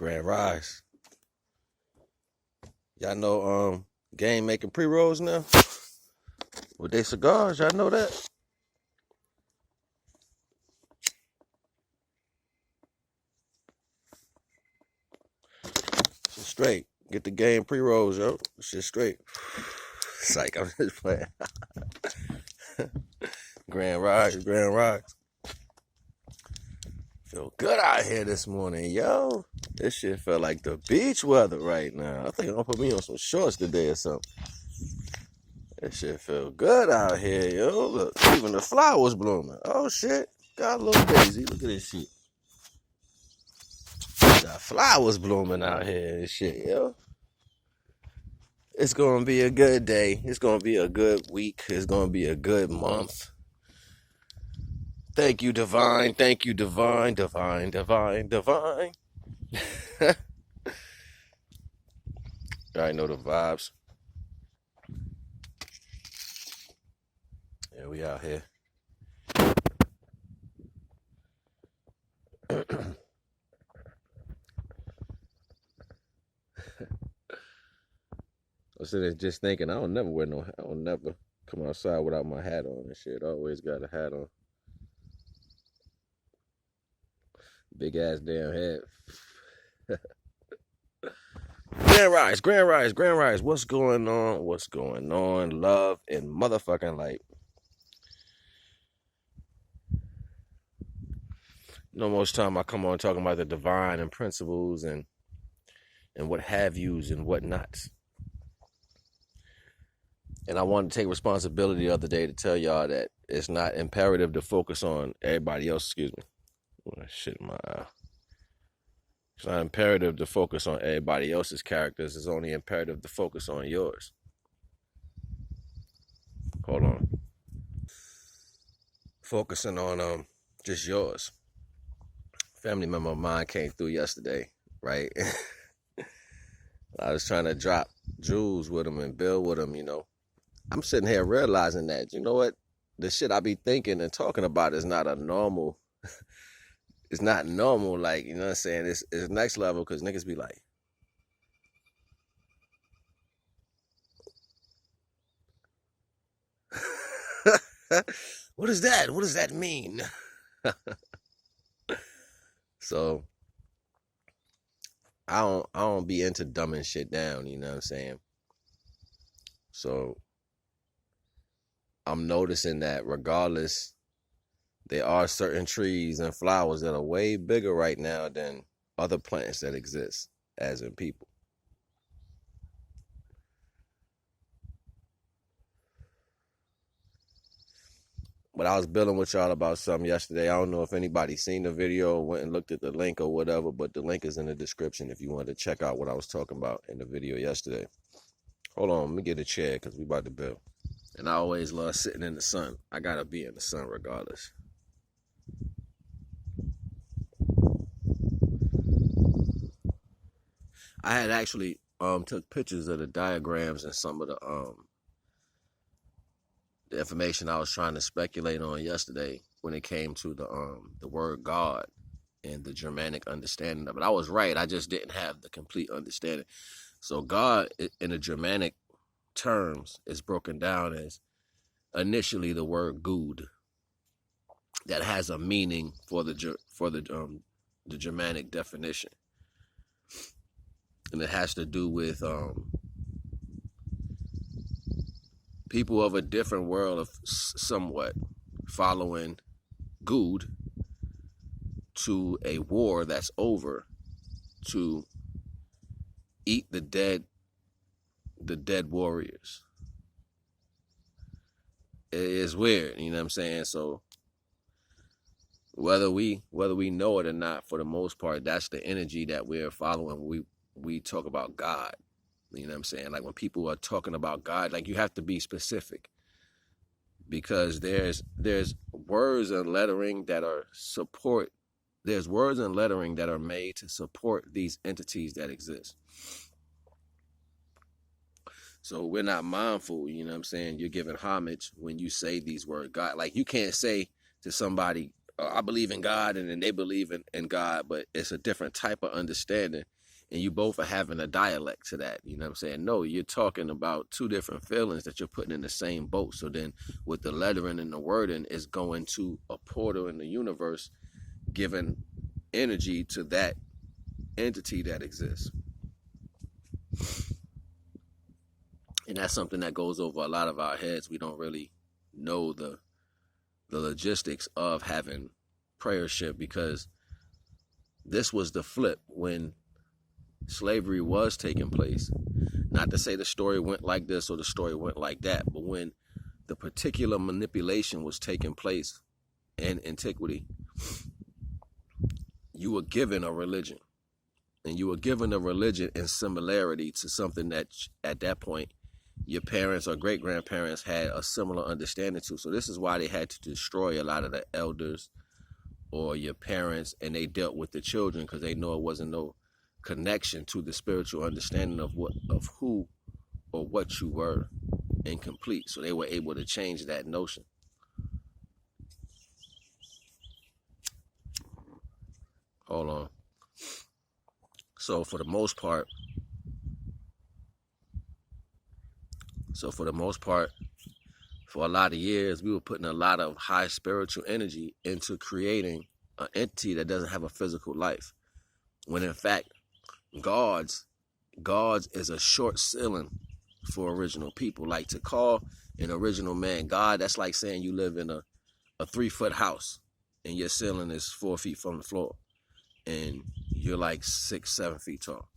Grand Rise. Y'all know Game making pre-rolls now with their cigars. Y'all know that? Shit straight. Get the Game pre-rolls, yo. Shit straight. Psych, I'm just playing. Grand Rise, Grand Rise. Feel good out here this morning, yo. This shit felt like the beach weather right now. I think I'm gonna put me on some shorts today or something. This shit feel good out here, yo. Look, even the flowers blooming. Oh shit. Got a little daisy. Look at this shit. Got flowers blooming out here and shit, yo. It's gonna be a good day. It's gonna be a good week. It's gonna be a good month. Thank you, Divine. Thank you, Divine. Divine, Divine, Divine. I know the vibes. Yeah, we out here. I was sitting there just thinking, I don't never come outside without my hat on and shit. I always got a hat on. Big ass damn head. Grand Rise, Grand Rise, Grand Rise. What's going on? What's going on? Love and motherfucking light. You know, most time I come on talking about the divine and principles and what have yous and whatnots. And I wanted to take responsibility the other day to tell y'all that it's not imperative to focus on everybody else. Excuse me. Oh, shit in my eye. It's not imperative to focus on everybody else's characters. It's only imperative to focus on yours. Hold on. Focusing on just yours. Family member of mine came through yesterday, right? I was trying to drop jewels with him and build with him, you know. I'm sitting here realizing that, you know what? The shit I be thinking and talking about is not a normal. It's not normal, like, you know what I'm saying? It's next level because niggas be like, what is that? What does that mean? So I don't be into dumbing shit down, you know what I'm saying? So I'm noticing that regardless, there are certain trees and flowers that are way bigger right now than other plants that exist, as in people. But I was building with y'all about something yesterday. I don't know if anybody seen the video or went and looked at the link or whatever, but the link is in the description if you wanted to check out what I was talking about in the video yesterday. Hold on, let me get a chair because we about to build. And I always love sitting in the sun. I gotta be in the sun regardless. I had actually took pictures of the diagrams and some of the information I was trying to speculate on yesterday when it came to the word God and the Germanic understanding of it. I was right. I just didn't have the complete understanding. So God in the Germanic terms is broken down as initially the word Gud that has a meaning for the Germanic definition. And it has to do with people of a different world of somewhat following Gud to a war that's over to eat the dead warriors. It is weird, you know what I'm saying? So whether we know it or not, for the most part, that's the energy that we're following. We talk about God. You know what I'm saying? Like when people are talking about God, like you have to be specific because there's words and lettering that are there's words and lettering that are made to support these entities that exist. So we're not mindful, you know what I'm saying? You're giving homage when you say these words. God, like you can't say to somebody, I believe in God, and then they believe in God, but it's a different type of understanding, and you both are having a dialect to that. You know what I'm saying? No, you're talking about two different feelings that you're putting in the same boat. So then with the lettering and the wording is going to a portal in the universe, giving energy to that entity that exists. And that's something that goes over a lot of our heads. We don't really know the logistics of having prayership, because this was the flip when slavery was taking place. Not to say the story went like this or the story went like that, but when the particular manipulation was taking place in antiquity, you were given a religion. And you were given a religion in similarity to something that at that point your parents or great-grandparents had a similar understanding to. So this is why they had to destroy a lot of the elders or your parents, and they dealt with the children, because they know it wasn't no connection to the spiritual understanding of who or what you were incomplete. So they were able to change that notion. Hold on. So for the most part, for a lot of years, we were putting a lot of high spiritual energy into creating an entity that doesn't have a physical life. When in fact, God's is a short ceiling for original people. Like, to call an original man God, that's like saying you live in a 3-foot house and your ceiling is 4 feet from the floor and you're like 6-7 feet tall.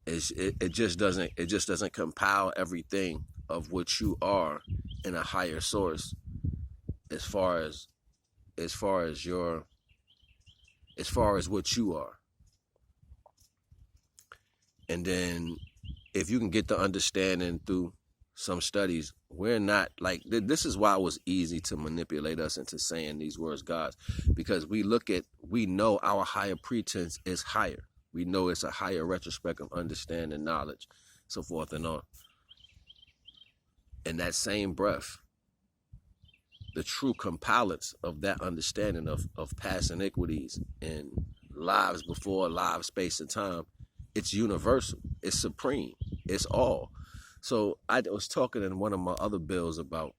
It just doesn't compile everything of what you are in a higher source as far as what you are. And then if you can get the understanding through some studies, we're not like, this is why it was easy to manipulate us into saying these words gods, because we know our higher pretense is higher. We know it's a higher retrospect of understanding, knowledge, so forth and on. In that same breath, the true compilance of that understanding of past iniquities and lives before, live space and time, it's universal, it's supreme, it's all. So I was talking in one of my other bills about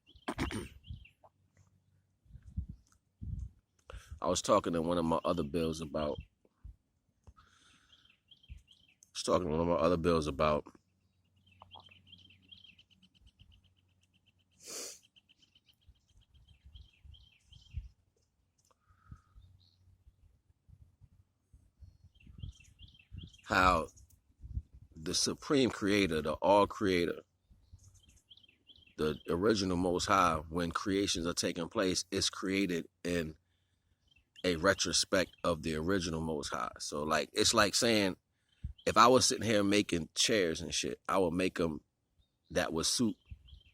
how the supreme creator, the all creator, the original most high, when creations are taking place, is created in a retrospect of the original most high. So like, it's like saying, if I was sitting here making chairs and shit, I would make them that would suit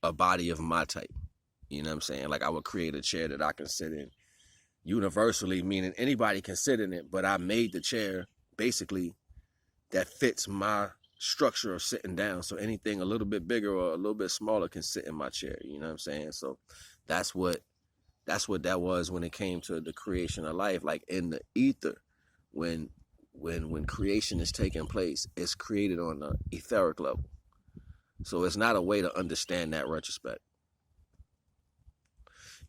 a body of my type. You know what I'm saying? Like, I would create a chair that I can sit in universally, meaning anybody can sit in it, but I made the chair basically that fits my structure of sitting down. So anything a little bit bigger or a little bit smaller can sit in my chair. You know what I'm saying? So that's what that was when it came to the creation of life. Like in the ether, when creation is taking place, it's created on the etheric level. So it's not a way to understand that retrospect.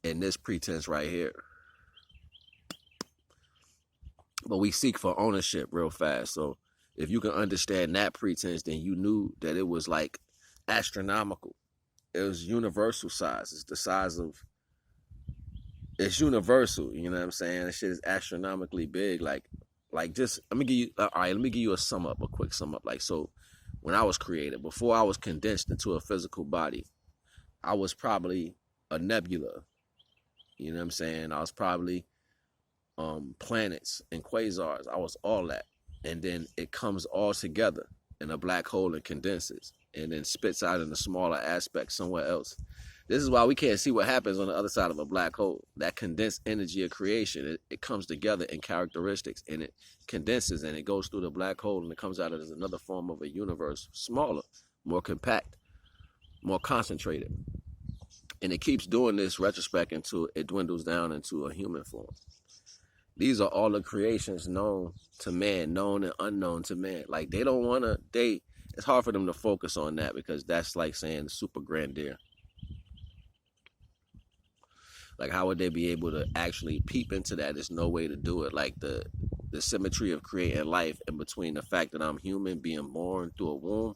And this pretense right here. But we seek for ownership real fast. So if you can understand that pretense, then you knew that it was like astronomical. It was universal size. It's the size of, it's universal. You know what I'm saying? That shit is astronomically big. Like just, let me give you a quick sum up. Like, so when I was created, before I was condensed into a physical body, I was probably a nebula. You know what I'm saying? I was probably planets and quasars. I was all that. And then it comes all together in a black hole and condenses and then spits out in a smaller aspect somewhere else. This is why we can't see what happens on the other side of a black hole. That condensed energy of creation, it comes together in characteristics and it condenses and it goes through the black hole and it comes out as another form of a universe, smaller, more compact, more concentrated. And it keeps doing this retrospect until it dwindles down into a human form. These are all the creations known to man, known and unknown to man. Like they don't want to, it's hard for them to focus on that because that's like saying super grandeur. Like how would they be able to actually peep into that? There's no way to do it. Like the symmetry of creating life in between the fact that I'm human, being born through a womb,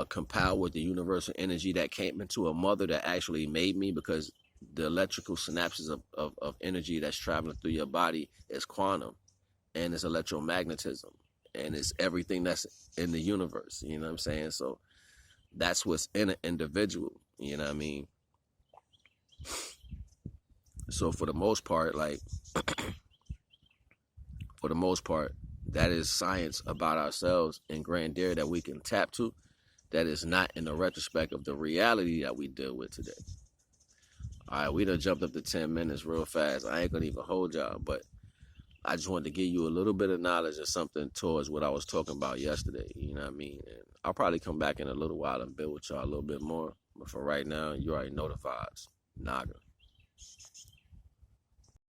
compiled with the universal energy that came into a mother that actually made me, because the electrical synapses of energy that's traveling through your body is quantum, and it's electromagnetism, and it's everything that's in the universe. You know what I'm saying? So that's what's in an individual. You know what I mean? So for the most part, that is science about ourselves and grandeur that we can tap to, that is not in the retrospect of the reality that we deal with today. All right, we done jumped up to 10 minutes real fast. I ain't gonna even hold y'all, but I just wanted to give you a little bit of knowledge or something towards what I was talking about yesterday. You know what I mean? And I'll probably come back in a little while and build with y'all a little bit more. But for right now, you already know the vibes. NAGA.